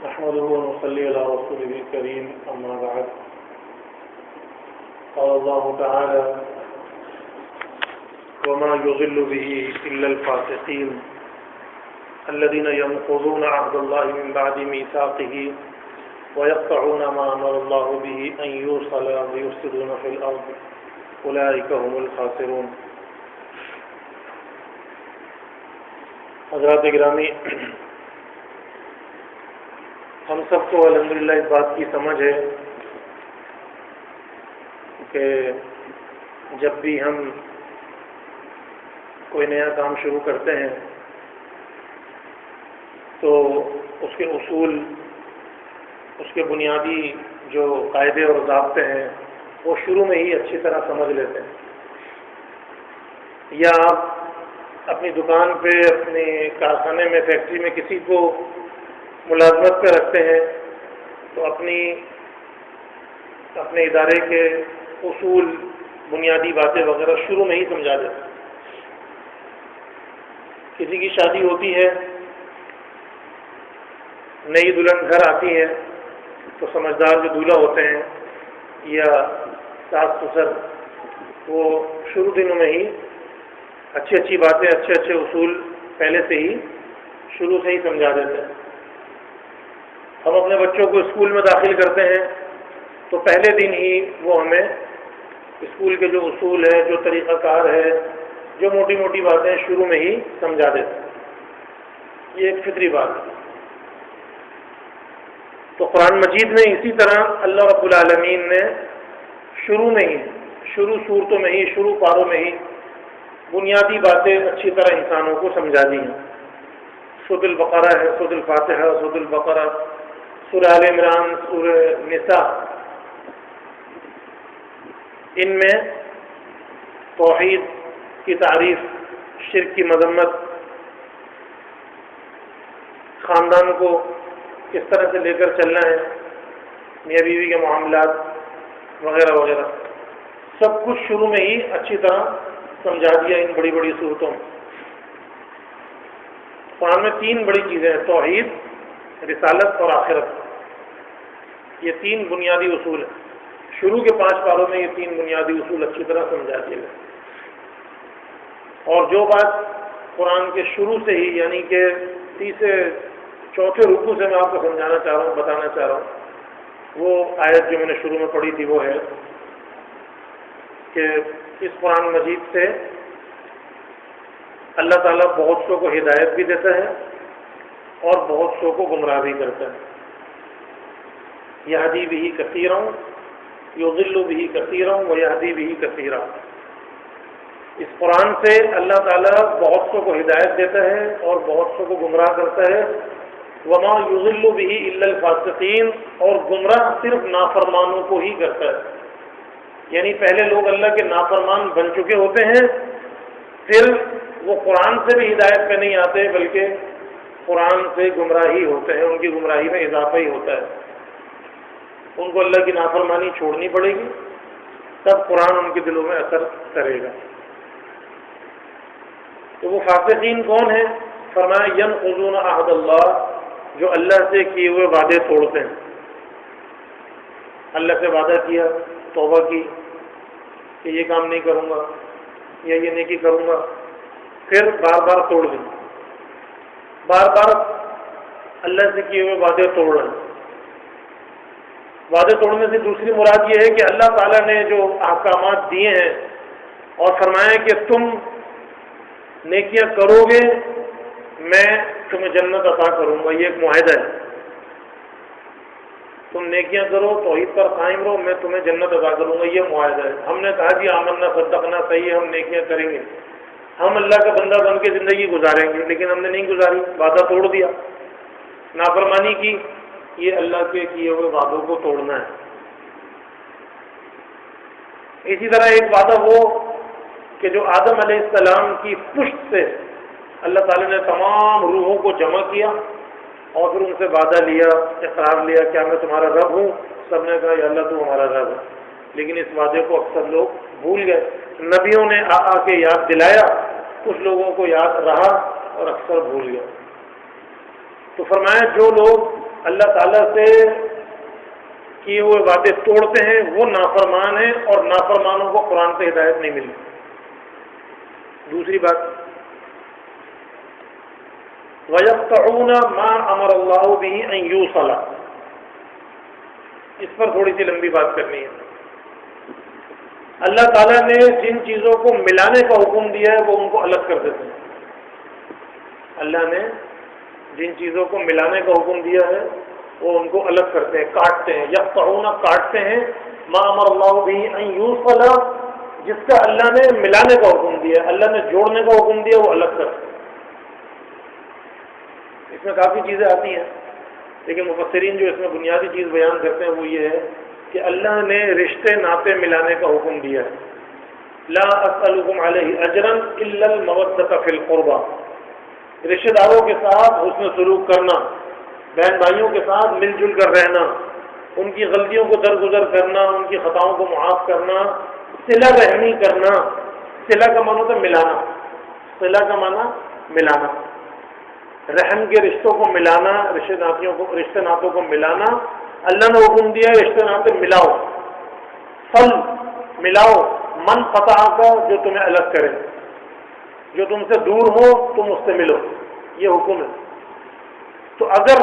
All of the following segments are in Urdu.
نحمده ونصلي على رسوله الكريم أما بعد. قال الله تعالى: وما يضل به إلا الفاسقين الذين ينقضون عهد الله من بعد ميثاقه ويقطعون ما أمر الله به أن يوصل ويفسدون في الأرض أولئك هم الخاسرون. حضرات گرامی، ہم سب کو الحمدللہ اس بات کی سمجھ ہے کہ جب بھی ہم کوئی نیا کام شروع کرتے ہیں تو اس کے اصول، اس کے بنیادی جو قاعدے اور ضابطے ہیں وہ شروع میں ہی اچھی طرح سمجھ لیتے ہیں. یا آپ اپنی دکان پہ، اپنے کارخانے میں، فیکٹری میں کسی کو ملازمت پہ رکھتے ہیں تو اپنے ادارے کے اصول، بنیادی باتیں وغیرہ شروع میں ہی سمجھا دیتے ہیں. کسی کی شادی ہوتی ہے، نئی دلہن گھر آتی ہے تو سمجھدار جو دولہا ہوتے ہیں یا ساس سسر، وہ شروع دنوں میں ہی اچھی اچھی باتیں، اچھے اچھے اصول پہلے سے ہی شروع سے ہی سمجھا دیتے ہیں. ہم اپنے بچوں کو اسکول میں داخل کرتے ہیں تو پہلے دن ہی وہ ہمیں اسکول کے جو اصول ہیں، جو طریقہ کار ہے، جو موٹی موٹی باتیں شروع میں ہی سمجھا دیتے ہیں. یہ ایک فطری بات ہے. تو قرآن مجید میں اسی طرح اللہ رب العالمین نے شروع میں ہی، شروع صورتوں میں ہی، شروع پاروں میں ہی بنیادی باتیں اچھی طرح انسانوں کو سمجھا دی ہیں. سورۃ البقرہ ہے، سورۃ الفاتحہ، سورۃ البقرہ، سورہ آل عمران، سورہ نساء، ان میں توحید کی تعریف، شرک کی مذمت، خاندان کو کس طرح سے لے کر چلنا ہے، میاں بیوی کے معاملات وغیرہ وغیرہ، سب کچھ شروع میں ہی اچھی طرح سمجھا دیا ان بڑی بڑی صورتوں میں. قرآن میں تین بڑی چیزیں ہیں: توحید، رسالت اور آخرت. یہ تین بنیادی اصول ہیں. شروع کے 5 پاروں میں یہ تین بنیادی اصول اچھی طرح سمجھا دیے گئے. اور جو بات قرآن کے شروع سے ہی، یعنی کہ تیسرے چوتھے رکوع سے میں آپ کو سمجھانا چاہ رہا ہوں، بتانا چاہ رہا ہوں، وہ آیت جو میں نے شروع میں پڑھی تھی وہ ہے کہ اس قرآن مجید سے اللہ تعالیٰ بہت سو کو ہدایت بھی دیتا ہے اور بہت سو کو گمراہ بھی کرتا ہے. یہدی بہ کثیرا یضل بہ کثیرا ویہدی بہ کثیرا. اس قرآن سے اللہ تعالیٰ بہت سو کو ہدایت دیتا ہے اور بہت سو کو گمراہ کرتا ہے. وما یضل بہ الا الفاسقین، اور گمراہ صرف نافرمانوں کو ہی کرتا ہے. یعنی پہلے لوگ اللہ کے نافرمان بن چکے ہوتے ہیں، پھر وہ قرآن سے بھی ہدایت پہ نہیں آتے بلکہ قرآن سے گمراہی ہوتے ہیں، ان کی گمراہی میں اضافہ ہی ہوتا ہے. ان کو اللہ کی نافرمانی چھوڑنی پڑے گی، تب قرآن ان کے دلوں میں اثر کرے گا. تو وہ فاسقین کون ہیں؟ فرمایا ینقضون عہد اللہ، جو اللہ سے کیے ہوئے وعدے توڑتے ہیں. اللہ سے وعدہ کیا، توبہ کی کہ یہ کام نہیں کروں گا یا یہ نیکی کروں گا، پھر بار بار توڑ دیں، بار بار اللہ سے کیے ہوئے وعدے توڑ رہے ہیں. وعدے توڑنے سے دوسری مراد یہ ہے کہ اللہ تعالیٰ نے جو احکامات دیے ہیں اور فرمایا کہ تم نیکیاں کرو گے میں تمہیں جنت عطا کروں گا، یہ ایک معاہدہ ہے. تم نیکیاں کرو، توحید پر قائم رہو، میں تمہیں جنت عطا کروں گا، یہ معاہدہ ہے. ہم نے کہا جی آمنا صدقنا، صحیح ہے، ہم نیکیاں کریں گے، ہم اللہ کا بندہ بن کے زندگی گزاریں گے، لیکن ہم نے نہیں گزاری، وعدہ توڑ دیا، نافرمانی کی. یہ اللہ کے کیے ہوئے وعدوں کو توڑنا ہے. اسی طرح ایک وعدہ وہ کہ جو آدم علیہ السلام کی پشت سے اللہ تعالیٰ نے تمام روحوں کو جمع کیا اور پھر ان سے وعدہ لیا، اقرار لیا، کیا میں تمہارا رب ہوں؟ سب نے کہا یا اللہ تو ہمارا رب ہے. لیکن اس وعدے کو اکثر لوگ بھول گئے. نبیوں نے آ کے یاد دلایا، کچھ لوگوں کو یاد رہا اور اکثر بھول گئے. تو فرمایا جو لوگ اللہ تعالیٰ سے کیے ہوئے وعدے توڑتے ہیں وہ نافرمان ہیں، اور نافرمانوں کو قرآن سے ہدایت نہیں ملی۔ دوسری بات، وَيَقْطَعُونَ مَا أَمَرَ اللَّهُ بِهِ أَن يُوصَلَ، اس پر تھوڑی سی لمبی بات کرنی ہے۔ اللہ تعالیٰ نے جن چیزوں کو ملانے کا حکم دیا ہے وہ ان کو الگ کر دیتے ہیں۔ اللہ نے جن چیزوں کو ملانے کا حکم دیا ہے وہ ان کو الگ کرتے ہیں، کاٹتے ہیں۔ یقطعون کاٹتے ہیں، ما امر اللہ به ان یوصل، جس کا اللہ نے ملانے کا حکم دیا ہے، اللہ نے جوڑنے کا حکم دیا وہ الگ کرتے ہیں۔ اس میں کافی چیزیں آتی ہیں، لیکن مفسرین جو اس میں بنیادی چیز بیان کرتے ہیں وہ یہ ہے کہ اللہ نے رشتے ناطے ملانے کا حکم دیا ہے۔ لا اسألکم علیہ اجرا الا المودۃ فی القربى، رشتے داروں کے ساتھ حسن سلوک کرنا، بہن بھائیوں کے ساتھ مل جل کر رہنا، ان کی غلطیوں کو درگزر کرنا، ان کی خطاؤں کو معاف کرنا، صلہ رحمی کرنا۔ صلہ کا معنی ہوتا ہے ملانا، صلہ کا معنی ملانا، رحم کے رشتوں کو ملانا، رشتے ناتوں کو ملانا۔ اللہ نے حکم دیا ہے رشتے ناتے ملاؤ، فل ملاؤ، من قطع کا جو تمہیں الگ کرے، جو تم سے دور ہو تم اس سے ملو، یہ حکم ہے۔ تو اگر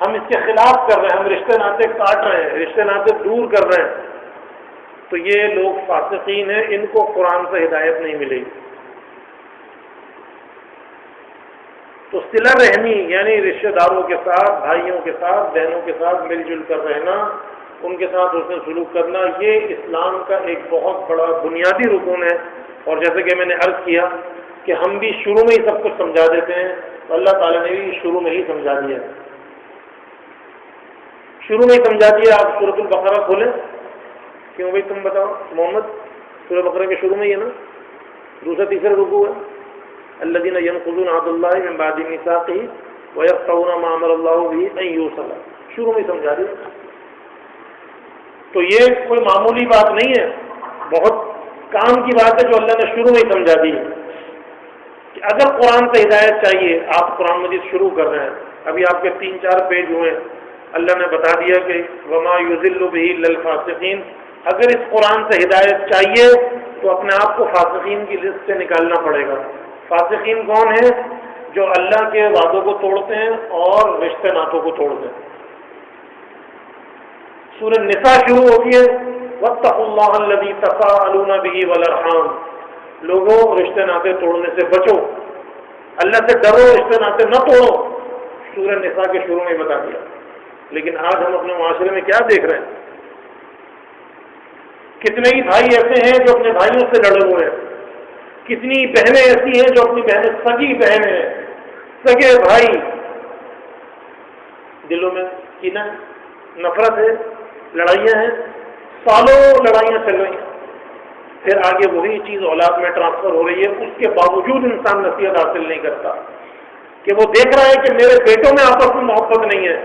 ہم اس کے خلاف کر رہے ہیں، ہم رشتے ناتے کاٹ رہے ہیں، رشتے ناتے دور کر رہے ہیں، تو یہ لوگ فاسقین ہیں، ان کو قرآن سے ہدایت نہیں ملے گی۔ تو صلہ رحمی یعنی رشتے داروں کے ساتھ، بھائیوں کے ساتھ، بہنوں کے ساتھ مل جل کر رہنا، ان کے ساتھ حسن سلوک کرنا، یہ اسلام کا ایک بہت بڑا بنیادی رکن ہے۔ اور جیسے کہ میں نے عرض کیا کہ ہم بھی شروع میں ہی سب کچھ سمجھا دیتے ہیں، تو اللہ تعالیٰ نے بھی شروع میں ہی سمجھا دیا، شروع میں ہی سمجھا دیا۔ آپ سورۃ البقرہ کھولیں، کیوں بھائی تم بتاؤ محمد، سورۃ بقرہ کے شروع میں ہی ہے نا، دوسرا تیسرا رکوع ہے، الذین ینقضون عہد اللہ من بعد میثاقہ ویقطعون ما امر اللہ بہ ان یوصل، شروع میں ہی سمجھا دیا۔ تو یہ کوئی معمولی بات نہیں ہے، بہت کام کی بات ہے جو اللہ نے شروع میں ہی سمجھا دی ہے کہ اگر قرآن سے ہدایت چاہیے، آپ قرآن مجید شروع کر رہے ہیں، ابھی آپ کے 3-4 پیج ہوئے، اللہ نے بتا دیا کہ وما یضل بہ الا الفاسقین، اگر اس قرآن سے ہدایت چاہیے تو اپنے آپ کو فاسقین کی لسٹ سے نکالنا پڑے گا۔ فاسقین کون ہیں؟ جو اللہ کے وعدوں کو توڑتے ہیں اور رشتے ناتوں کو توڑتے ہیں۔ سورہ نساء شروع ہوتی ہے واتقوا اللہ الذی تساءلون بہ والارحام، لوگوں رشتے ناتے توڑنے سے بچو، اللہ سے ڈرو، رشتے ناتے نہ توڑو، سورہ نساء کے شروع میں بتا دیا۔ لیکن آج ہم اپنے معاشرے میں کیا دیکھ رہے ہیں؟ کتنے ہی بھائی ایسے ہیں جو اپنے بھائیوں سے لڑے ہوئے ہیں، کتنی بہنیں ایسی ہیں جو اپنی بہنیں سگی بہنیں ہیں، سگے بھائی، دلوں میں کینہ، نفرت ہے، لڑائیاں ہیں، سالوں لڑائیاں چل رہی ہیں، پھر آگے وہی چیز اولاد میں ٹرانسفر ہو رہی ہے، اس کے باوجود انسان نصیحت حاصل نہیں کرتا کہ وہ دیکھ رہا ہے کہ میرے بیٹوں میں آپس میں محبت نہیں ہے،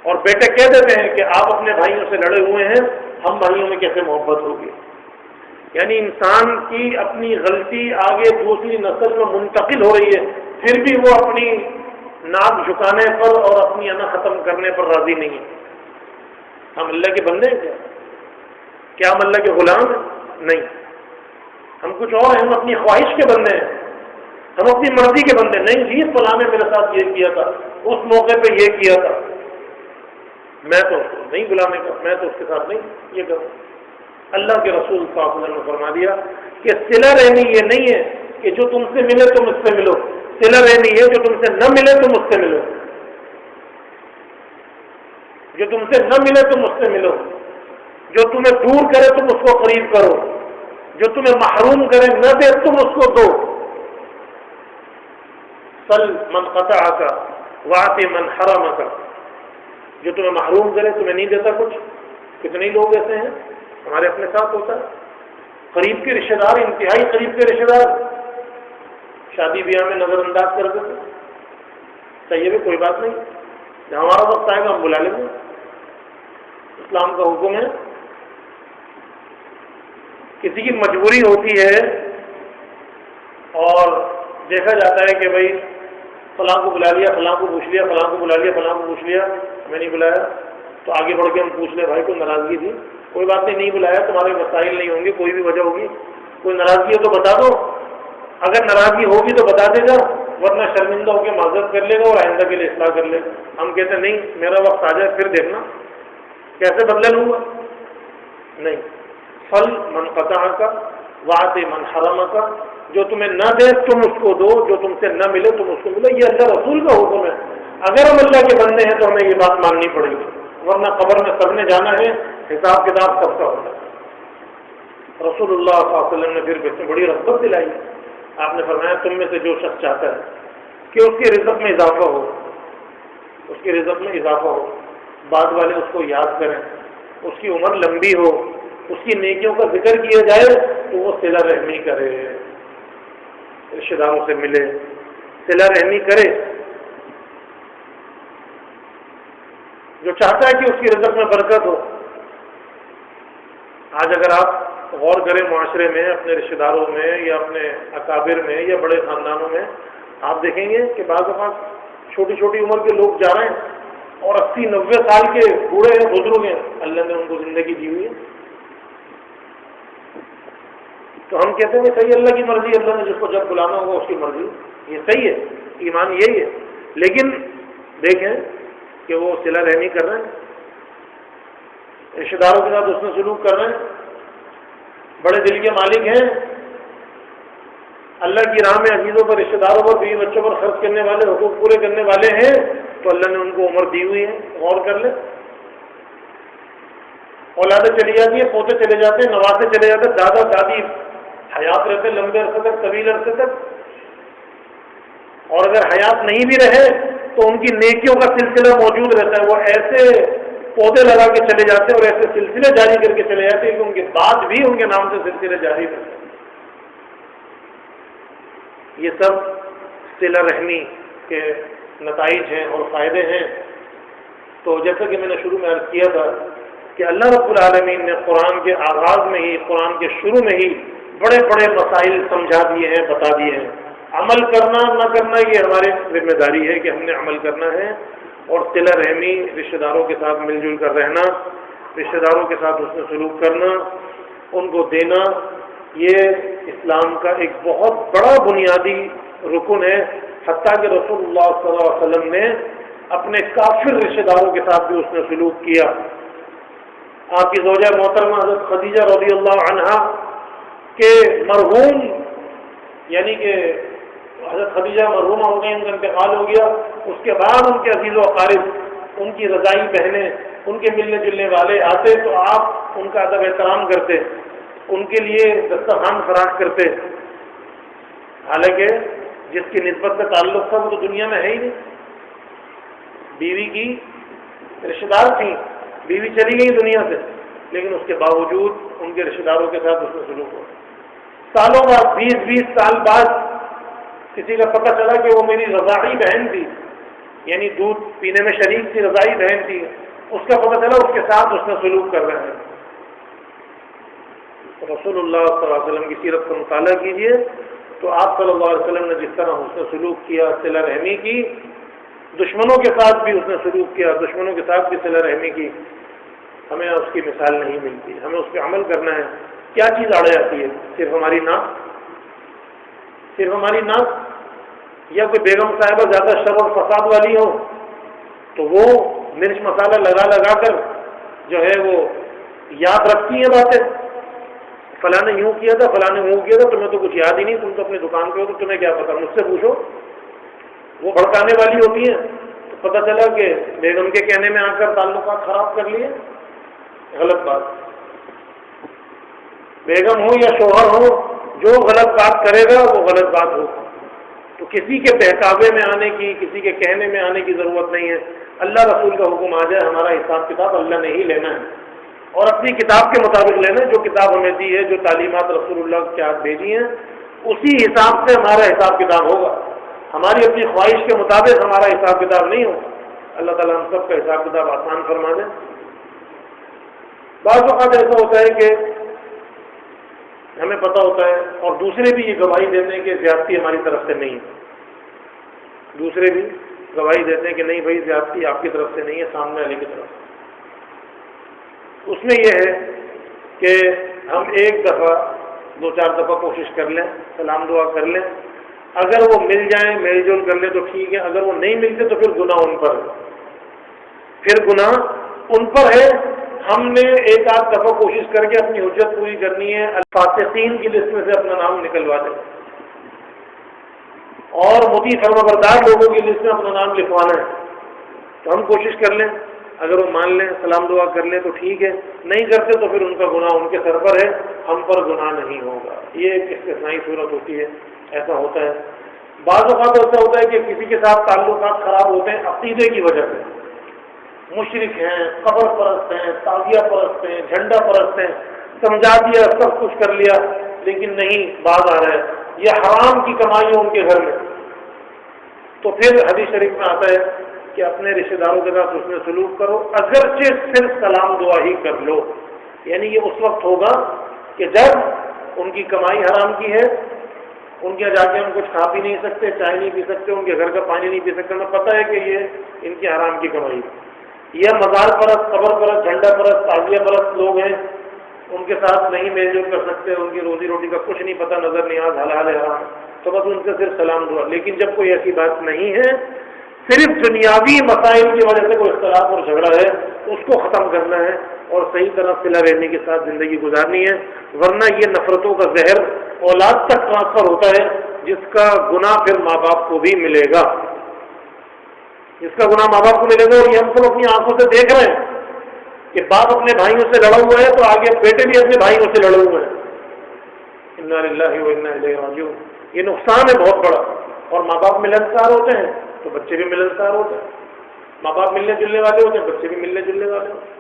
اور بیٹے کہہ دیتے ہیں کہ آپ اپنے بھائیوں سے لڑے ہوئے ہیں، ہم بھائیوں میں کیسے محبت ہوگی۔ یعنی انسان کی اپنی غلطی آگے دوسری نسل میں منتقل ہو رہی ہے، پھر بھی وہ اپنی ناک جھکانے پر اور اپنی انا ختم کرنے پر راضی نہیں ہے۔ ہم اللہ کے بندے ہیں کیا ہم اللہ کے غلام ہیں؟ نہیں، ہم کچھ اور ہیں، ہم اپنی خواہش کے بندے ہیں، ہم اپنی مرضی کے بندے نہیں۔ جی فلاں نے میرے ساتھ یہ کیا تھا، اس موقع پہ یہ کیا تھا، میں تو اس کو نہیں بلانے کا، میں تو اس کے ساتھ نہیں یہ کروں۔ اللہ کے رسول صلی اللہ علیہ وسلم نے فرما دیا کہ صلہ رحمی یہ نہیں ہے کہ جو تم سے ملے تم اس سے ملو، صلہ رحمی یہ جو تم سے نہ ملے تم اس سے ملو، جو تم سے نہ ملے تم اس سے ملو، جو تمہیں دور کرے تم اس کو قریب کرو، جو تمہیں محروم کرے نہ دے تم اس کو دو۔ سل من قطعک واعط من حرمک، جو تمہیں محروم کرے تمہیں نہیں دیتا کچھ۔ کتنے لوگ ایسے ہیں ہمارے اپنے ساتھ ہوتا ہے، قریب کے رشتے دار، انتہائی قریب کے رشتے دار شادی بیاہ میں نظر انداز کر دیتے، چاہیے بھی کوئی بات نہیں، جب ہمارا وقت آئے گا ہم بلا لیں گے۔ اسلام کا حکم ہے، کسی کی مجبوری ہوتی ہے اور دیکھا جاتا ہے کہ بھائی فلاں کو بلا لیا، فلاں کو پوچھ لیا، فلاں کو بلا لیا، فلاں کو پوچھ لیا، ہمیں نہیں بلایا، تو آگے بڑھ کے ہم پوچھ لیں بھائی کوئی ناراضگی تھی؟ کوئی بات نہیں بلایا، تمہارے مسائل نہیں ہوں گے، کوئی بھی وجہ ہوگی، کوئی ناراضگی ہے تو بتا دو، اگر ناراضگی ہوگی تو بتا دے گا، ورنہ شرمندہ ہو کے معذرت کر لے گا اور آئندہ کے لیے اصلاح کر لے گا۔ ہم کہتے ہیں نہیں، میرا وقت آ جائے پھر دیکھنا کیسے بدلے لوں گا۔ نہیں، فل من قطع کا وعط من حرم کا، جو تمہیں نہ دے تم اس کو دو، جو تم سے نہ ملے تم اس کو ملو، یہ اللہ رسول کا حکم ہے۔ اگر ہم اللہ کے بندے ہیں تو ہمیں یہ بات ماننی پڑے گی، ورنہ قبر میں سب نے جانا ہے، حساب کتاب سب کا ہوتا ہے۔ رسول اللہ صلی اللہ علیہ وسلم نے پھر اس میں بڑی رغبت دلائی، آپ نے فرمایا تم میں سے جو شخص چاہتا ہے کہ اس کی رزق میں اضافہ ہو، اس کی رزق میں اضافہ ہو، بعد والے اس کو یاد کریں، اس کی عمر لمبی ہو، اس کی نیکیوں کا ذکر کیا جائے، تو وہ صلہ رحمی کرے، رشتہ داروں سے ملے، صلہ رحمی کرے۔ جو چاہتا ہے کہ اس کی رزق میں برکت ہو، آج اگر آپ غور کریں معاشرے میں، اپنے رشتہ داروں میں یا اپنے اکابر میں یا بڑے خاندانوں میں، آپ دیکھیں گے کہ بعض اوقات چھوٹی چھوٹی عمر کے لوگ جا رہے ہیں اور 80-90 سال کے بوڑھے ہیں، بزرگ ہیں، اللہ نے ان کو زندگی دی ہوئی ہے، تو ہم کہتے ہیں کہ صحیح، اللہ کی مرضی، اللہ نے جس کو جب بلانا ہوگا اس کی مرضی، یہ صحیح ہے، ایمان یہی ہے۔ لیکن دیکھیں کہ وہ صلہ رحمی کر رہے ہیں، رشتہ داروں کے ساتھ حسن سلوک کر رہے ہیں، بڑے دل کے مالک ہیں، اللہ کی راہ میں عزیزوں پر، رشتہ داروں پر، بیوی بچوں پر خرچ کرنے والے، حقوق پورے کرنے والے ہیں، تو اللہ نے ان کو عمر دی ہوئی ہے، غور کر لیں۔ اولادیں چلی جاتی ہیں، پوتے چلے جاتے ہیں، نواسے چلے جاتے ہیں، دادا دادی حیات رہتے لمبے عرصے تک، طویل عرصے تک، اور اگر حیات نہیں بھی رہے تو ان کی نیکیوں کا سلسلہ موجود رہتا ہے، وہ ایسے پودے لگا کے چلے جاتے ہیں اور ایسے سلسلے جاری کر کے چلے جاتے ہیں کہ ان کے بعد بھی ان کے نام سے سلسلے جاری رہتے ہیں۔ یہ سب صلہ رحمی کے نتائج ہیں اور فائدے ہیں۔ تو جیسا کہ میں نے شروع میں عرض کیا تھا کہ اللہ رب العالمین نے قرآن کے آغاز میں ہی، قرآن کے شروع میں ہی بڑے بڑے مسائل سمجھا دیے ہیں، بتا دیے ہیں۔ عمل کرنا نہ کرنا یہ ہماری ذمہ داری ہے کہ ہم نے عمل کرنا ہے، اور صلہ رحمی، رشتہ داروں کے ساتھ مل جل کر رہنا، رشتہ داروں کے ساتھ حسن سلوک کرنا، ان کو دینا، یہ اسلام کا ایک بہت بڑا بنیادی رکن ہے۔ حتیٰ کہ رسول اللہ صلی اللہ علیہ وسلم نے اپنے کافر رشتہ داروں کے ساتھ بھی حسن سلوک کیا۔ آپ کی زوجہ محترمہ حضرت خدیجہ رضی اللہ عنہا کے مرحوم، یعنی کہ حضرت خدیجہ مرحومہ ہو گئی، ان کا انتقال ہو گیا، اس کے بعد ان کے عزیز و اقارب، ان کی رضائی بہنیں، ان کے ملنے جلنے والے آتے تو آپ ان کا ادب احترام کرتے، ان کے لیے دسترخوان فراخ کرتے، حالانکہ جس کی نسبت سے تعلق تھا وہ تو دنیا میں ہے ہی نہیں، بیوی کی رشتہ دار تھیں، بیوی چلی گئی دنیا سے، لیکن اس کے باوجود ان کے رشتہ داروں کے ساتھ اس میں سلوک ہوا۔ سالوں بعد، 20 سال بعد کسی کا پتہ چلا کہ وہ میری رضاعی بہن تھی، یعنی دودھ پینے میں شریک تھی، رضاعی بہن تھی، اس کا پتہ چلا، اس کے ساتھ اس نے سلوک کر رہے ہیں۔ رسول اللہ صلی اللہ علیہ وسلم کی سیرت کا مطالعہ کیجیے تو آپ صلی اللہ علیہ وسلم نے جس طرح حسن سلوک کیا، صلہ رحمی کی، دشمنوں کے ساتھ بھی اس نے سلوک کیا، دشمنوں کے ساتھ بھی صلہ رحمی کی، ہمیں اس کی مثال نہیں ملتی، ہمیں اس پہ عمل کرنا ہے۔ کیا چیز آڑے آتی ہے؟ صرف ہماری ناک، صرف ہماری ناک، یا کوئی بیگم صاحبہ زیادہ شر اور فساد والی ہو تو وہ مرچ مسالہ لگا لگا کر جو ہے وہ یاد رکھتی ہیں باتیں، فلاں نے یوں کیا تھا، فلاں نے وہ کیا تھا، تمہیں تو کچھ یاد ہی نہیں، تم تو اپنی دکان پہ ہو تو تمہیں کیا پتا، مجھ سے پوچھو۔ وہ بھڑکانے والی ہوتی ہیں، تو پتہ چلا کہ بیگم کے کہنے میں آ کر تعلقات خراب کر لیے، غلط بات۔ بیگم ہو یا شوہر ہو، جو غلط بات کرے گا وہ غلط بات ہو، تو کسی کے بہکاوے میں آنے کی، کسی کے کہنے میں آنے کی ضرورت نہیں ہے۔ اللہ رسول کا حکم آ جائے، ہمارا حساب کتاب اللہ نے ہی لینا ہے، اور اپنی کتاب کے مطابق لینا ہے، جو کتاب ہمیں دی ہے، جو تعلیمات رسول اللہ کے ہاتھ بھیجی ہیں، اسی حساب سے ہمارا حساب کتاب ہوگا، ہماری اپنی خواہش کے مطابق ہمارا حساب کتاب نہیں ہوگا۔ اللہ تعالیٰ ہم سب کا حساب کتاب آسان فرما دیں۔ بعض اوقات ایسا ہوتا ہے کہ ہمیں پتہ ہوتا ہے اور دوسرے بھی یہ گواہی دیتے ہیں کہ زیادتی ہماری طرف سے نہیں ہے، دوسرے بھی گواہی دیتے ہیں کہ نہیں بھائی زیادتی آپ کی طرف سے نہیں ہے، سامنے والے کی طرف سے۔ اس میں یہ ہے کہ ہم ایک دفعہ 2-4 دفعہ کوشش کر لیں، سلام دعا کر لیں، اگر وہ مل جائیں میل جول کر لیں تو ٹھیک ہے، اگر وہ نہیں ملتے تو پھر گناہ ان پر ہے، ہم نے ایک آدھ دفعہ کوشش کر کے اپنی حجت پوری کرنی ہے، الفاسقین کی لسٹ میں سے اپنا نام نکلوا دیں اور مطیع فرمانبردار لوگوں کی لسٹ میں اپنا نام لکھوانا ہے، تو ہم کوشش کر لیں، اگر وہ مان لیں سلام دعا کر لیں تو ٹھیک ہے، نہیں کرتے تو پھر ان کا گناہ ان کے سر پر ہے، ہم پر گناہ نہیں ہوگا۔ یہ ایک استثنائی صورت ہوتی ہے، ایسا ہوتا ہے۔ بعض اوقات ایسا ہوتا ہے کہ کسی کے ساتھ تعلقات خراب ہوتے ہیں عقیدے کی وجہ سے، مشرک ہیں، قبر پرست ہیں، تازیہ پرست ہیں، جھنڈا پرست ہیں، سمجھا دیا سب کچھ کر لیا لیکن نہیں باز آ رہا ہے، یہ حرام کی کمائی ہے ان کے گھر میں، تو پھر حدیث شریف میں آتا ہے کہ اپنے رشتہ داروں کے ساتھ اس میں سلوک کرو، اگرچہ صرف سلام دعا ہی کر لو، یعنی یہ اس وقت ہوگا کہ جب ان کی کمائی حرام کی ہے، ان کے جا کے ہم کچھ کھا پی نہیں سکتے، چائے نہیں پی سکتے، ان کے گھر کا پانی نہیں پی سکتے، ہمیں پتہ ہے کہ یہ ان کی حرام کی کمائی ہے، یا مزار پرست، قبر پرست، جھنڈا پرست، تعزیہ پرست لوگ ہیں، ان کے ساتھ نہیں میل جول کر سکتے، ان کی روزی روٹی کا کچھ نہیں پتہ، نظر نیاز حلال حرام، تو بس ان سے صرف سلام دعا۔ لیکن جب کوئی ایسی بات نہیں ہے، صرف دنیاوی مسائل کی وجہ سے کوئی اختلاف اور جھگڑا ہے، اس کو ختم کرنا ہے اور صحیح طرح صلہ رحمی کے ساتھ زندگی گزارنی ہے، ورنہ یہ نفرتوں کا زہر اولاد تک ٹرانسفر ہوتا ہے، جس کا گناہ پھر ماں باپ کو بھی ملے گا، جس کا گناہ ماں باپ کو ملے گا۔ اور یہ ہم سب اپنی آنکھوں سے دیکھ رہے ہیں کہ باپ اپنے بھائیوں سے لڑا ہوا ہے تو آگے بیٹے بھی اپنے بھائیوں سے لڑے ہوئے ہیں، انا للہ و انا الیہ راجعون۔ یہ نقصان ہے بہت بڑا، اور ماں باپ ملنسار ہوتے ہیں تو بچے بھی ملنسار ہوتے ہیں، ماں باپ ملنے جلنے والے ہوتے ہیں، بچے بھی ملنے جلنے والے ہوتے ہیں۔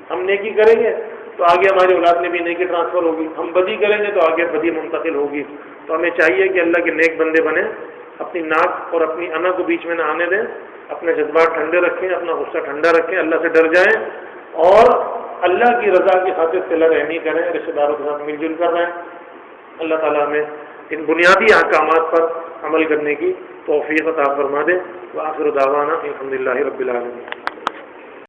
ہم نیکی کریں گے تو آگے ہماری اولاد میں بھی نیکی ٹرانسفر ہوگی، ہم بدی کریں گے تو آگے بدی منتقل ہوگی۔ تو ہمیں چاہیے کہ اللہ کے نیک بندے بنیں، اپنی ناک اور اپنی انا کو بیچ میں نہ آنے دیں، اپنے جذبات ٹھنڈے رکھیں، اپنا غصہ ٹھنڈا رکھیں، اللہ سے ڈر جائیں اور اللہ کی رضا کی خاطر صلہ رحمی کریں، رشتہ داروں کے ساتھ مل جل کر رہیں۔ اللہ تعالیٰ ہمیں ان بنیادی احکامات پر عمل کرنے کی توفیق عطا فرما دے۔ وآخر دعوانا الحمدللہ رب العالمین۔